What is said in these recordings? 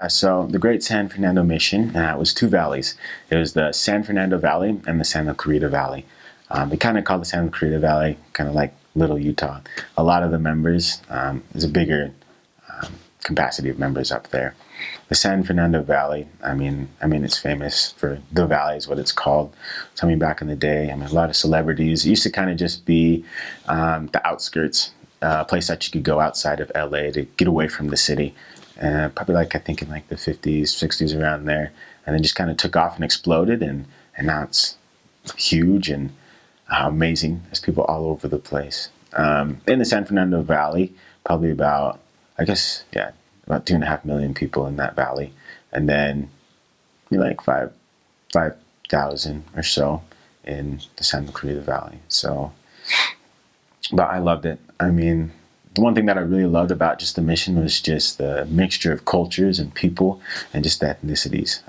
So the Great San Fernando Mission was two valleys. It was the San Fernando Valley and the Santa Clarita Valley. They kind of call the Santa Clarita Valley kind of like Little Utah. A lot of the members, there's a bigger capacity of members up there. The San Fernando Valley, it's famous for the valley is what it's called. So back in the day, a lot of celebrities. It used to kind of just be the outskirts, a place that you could go outside of LA to get away from the city. Probably I think in like the 50s, 60s, around there. And then just kind of took off and exploded. And now it's huge and amazing. There's people all over the place. In the San Fernando Valley, probably about 2.5 million people in that valley. And then like 5,000 or so in the Santa Clarita Valley. So, but I loved it. The one thing that I really loved about just the mission was just the mixture of cultures and people and just the ethnicities.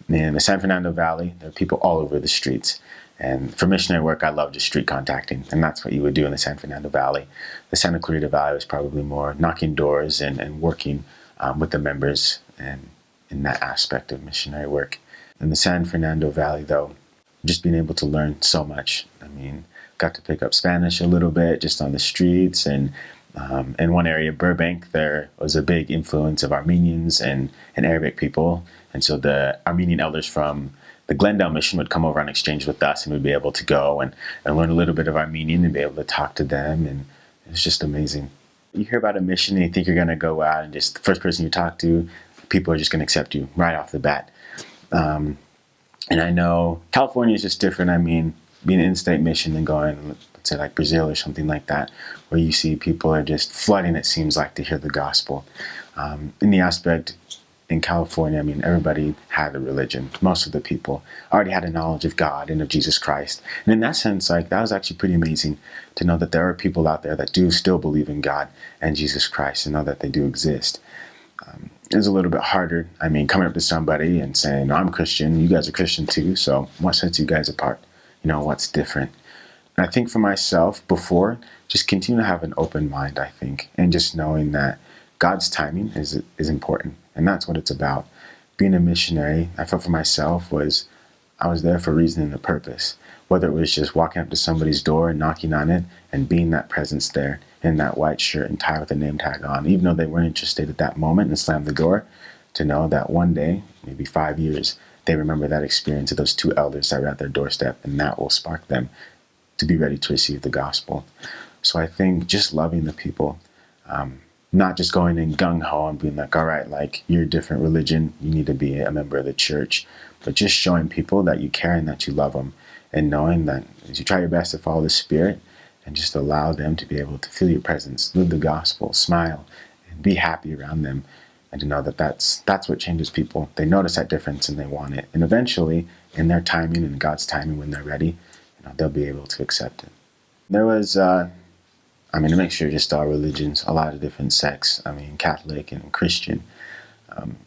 In the San Fernando Valley, there are people all over the streets. And for missionary work, I love just street contacting. And that's what you would do in the San Fernando Valley. The Santa Clarita Valley was probably more knocking doors and working with the members and in that aspect of missionary work. In the San Fernando Valley, though, just being able to learn so much. Got to pick up Spanish a little bit just on the streets. And in one area, Burbank, there was a big influence of Armenians and Arabic people. And so the Armenian elders from the Glendale mission would come over on exchange with us, and we'd be able to go and learn a little bit of Armenian and be able to talk to them. And it was just amazing. You hear about a mission and you think you're going to go out and just the first person you talk to, people are just going to accept you right off the bat. And I know California is just different. Being an in-state mission and going, let's say like Brazil or something like that, where you see people are just flooding, it seems like, to hear the gospel. In the aspect in California, everybody had a religion. Most of the people already had a knowledge of God and of Jesus Christ. And in that sense, that was actually pretty amazing to know that there are people out there that do still believe in God and Jesus Christ and know that they do exist. It was a little bit harder. Coming up to somebody and saying, no, I'm Christian, you guys are Christian too, so what sets you guys apart? What's different? And I think for myself, before, just continue to have an open mind, I think, and just knowing that God's timing is important, and that's what it's about. Being a missionary, I felt for myself I was there for a reason and a purpose, whether it was just walking up to somebody's door and knocking on it and being that presence there in that white shirt and tie with a name tag on, even though they weren't interested at that moment and slammed the door, to know that one day, maybe 5 years, they remember that experience of those two elders that were at their doorstep, and that will spark them to be ready to receive the gospel. So I think just loving the people, not just going in gung-ho and being like, all right, like, you're a different religion, you need to be a member of the church, but just showing people that you care and that you love them, and knowing that as you try your best to follow the Spirit and just allow them to be able to feel your presence, live the gospel, smile, and be happy around them, and to know that that's what changes people. They notice that difference and they want it. And eventually, in their timing and God's timing, when they're ready, they'll be able to accept it. There was, a mixture of just all religions, a lot of different sects. Catholic and Christian.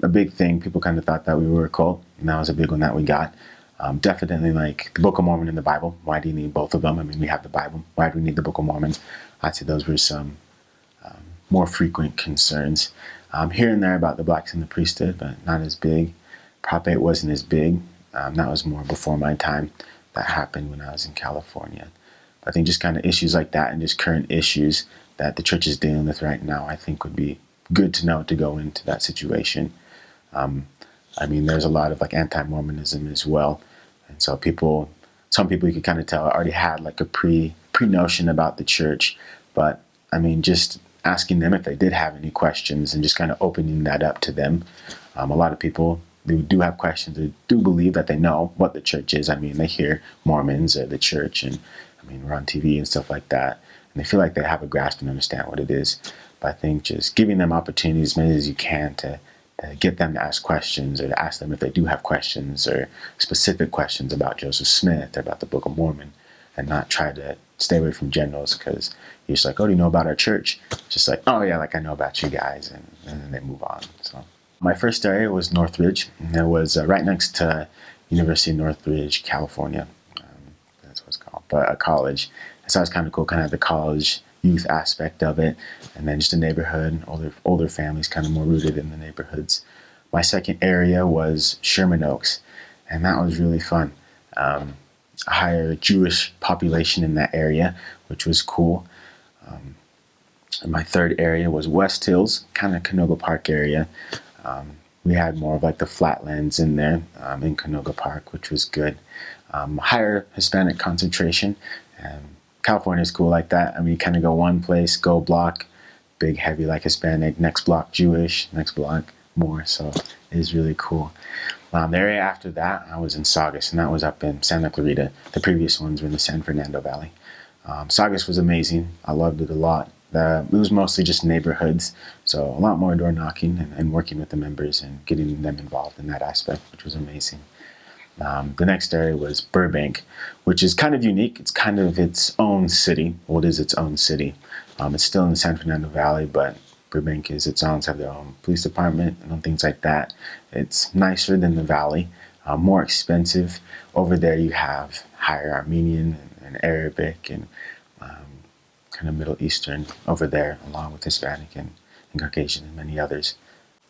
A big thing, people kind of thought that we were a cult, and that was a big one that we got. Definitely like the Book of Mormon and the Bible. Why do you need both of them? We have the Bible. Why do we need the Book of Mormon? I'd say those were some more frequent concerns. Here and there about the blacks in the priesthood, but not as big. Prop 8 wasn't as big. That was more before my time. That happened when I was in California. But I think just kind of issues like that and just current issues that the church is dealing with right now, I think would be good to know to go into that situation. There's a lot of like anti-Mormonism as well. And so some people you could kind of tell already had like a pre-notion about the church. But just asking them if they did have any questions and just kind of opening that up to them. A lot of people who do have questions, they do believe that they know what the church is. They hear Mormons or the church, and we're on TV and stuff like that, and they feel like they have a grasp and understand what it is. But I think just giving them opportunities, as many as you can, to get them to ask questions, or to ask them if they do have questions or specific questions about Joseph Smith or about the Book of Mormon, and not try to stay away from generals because you're just like, oh, do you know about our church? Just like, oh yeah, like I know about you guys, and then they move on. So my first area was Northridge, and it was right next to University of Northridge, California. That's what it's called, but a college. So it was kind of cool, kind of the college youth aspect of it, and then just a neighborhood, older families, kind of more rooted in the neighborhoods. My second area was Sherman Oaks, and that was really fun. A higher Jewish population in that area, which was cool. And my third area was West Hills, kind of Canoga Park area. We had more of like the flatlands in there in Canoga Park, which was good. Higher Hispanic concentration. California is cool like that. I mean, you kind of go one place, go block, big, heavy like Hispanic, next block Jewish, next block more. So it is really cool. The area after that, I was in Saugus, and that was up in Santa Clarita. The previous ones were in the San Fernando Valley. Saugus was amazing. I loved it a lot. It was mostly just neighborhoods, so a lot more door knocking and working with the members and getting them involved in that aspect, which was amazing. The next area was Burbank, which is kind of unique. It's kind of its own city. Well, it is its own city. It's still in the San Fernando Valley, but Burbank is its own. It's have their own police department and things like that. It's nicer than the Valley, more expensive. Over there you have higher Armenian and Arabic and kind of Middle Eastern over there, along with Hispanic and Caucasian and many others.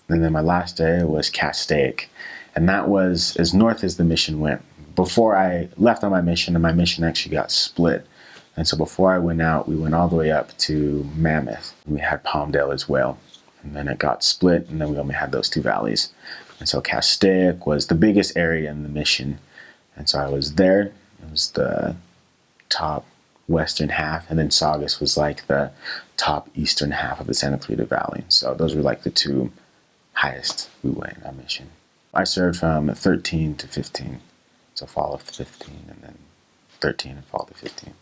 And then my last area was Castaic, and that was as north as the mission went. Before I left on my mission, and my mission actually got split. And so before I went out, we went all the way up to Mammoth. And we had Palmdale as well. And then it got split, and then we only had those two valleys. And so Castaic was the biggest area in the mission. And so I was there. It was the top western half, and then Saugus was like the top eastern half of the Santa Clarita Valley. So those were like the two highest we went in our mission. I served from 13 to 15, so fall of 15, and then 13 and fall to 15.